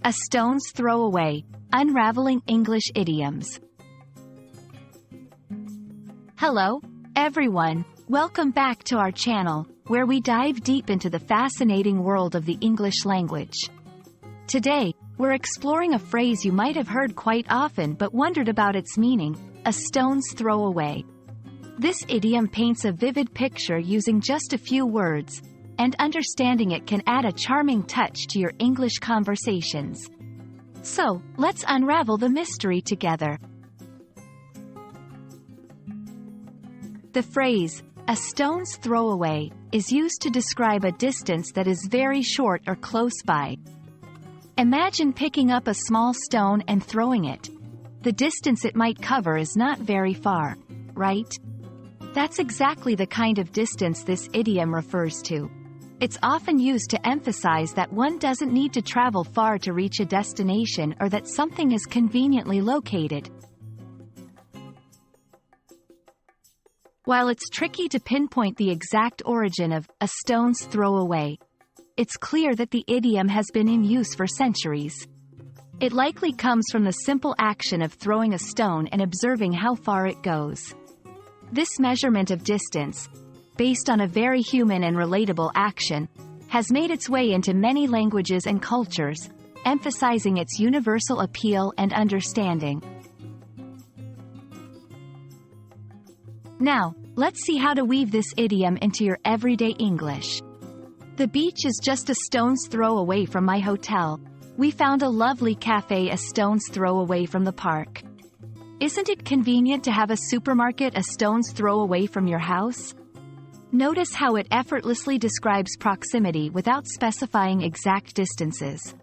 A stone's throw away, Unraveling English Idioms. Hello, everyone. Welcome back to our channel, where we dive deep into the fascinating world of the English language. Today, we're exploring a phrase you might have heard quite often but wondered about its meaning, a stone's throw away. This idiom paints a vivid picture using just a few words, and understanding it can add a charming touch to your English conversations. So, let's unravel the mystery together. The phrase, a stone's throw away, is used to describe a distance that is very short or close by. Imagine picking up a small stone and throwing it. The distance it might cover is not very far, right? That's exactly the kind of distance this idiom refers to. It's often used to emphasize that one doesn't need to travel far to reach a destination or that something is conveniently located. While it's tricky to pinpoint the exact origin of a stone's throw away, it's clear that the idiom has been in use for centuries. It likely comes from the simple action of throwing a stone and observing how far it goes. This measurement of distance, based on a very human and relatable action, has made its way into many languages and cultures, emphasizing its universal appeal and understanding. Now, let's see how to weave this idiom into your everyday English. The beach is just a stone's throw away from my hotel. We found a lovely cafe a stone's throw away from the park. Isn't it convenient to have a supermarket a stone's throw away from your house? Notice how it effortlessly describes proximity without specifying exact distances.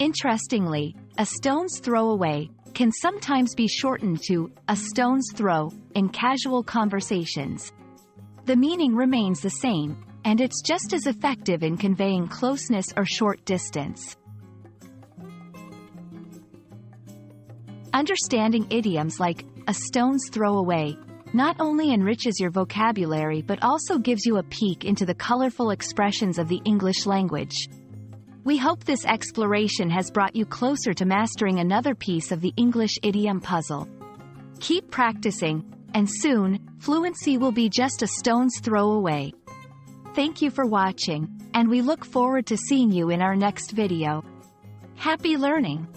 Interestingly, a stone's throw away can sometimes be shortened to a stone's throw in casual conversations. The meaning remains the same, and it's just as effective in conveying closeness or short distance. Understanding idioms like a stone's throw away not only enriches your vocabulary but also gives you a peek into the colorful expressions of the English language. We hope this exploration has brought you closer to mastering another piece of the English idiom puzzle. Keep practicing, and soon, fluency will be just a stone's throw away. Thank you for watching, and we look forward to seeing you in our next video. Happy learning!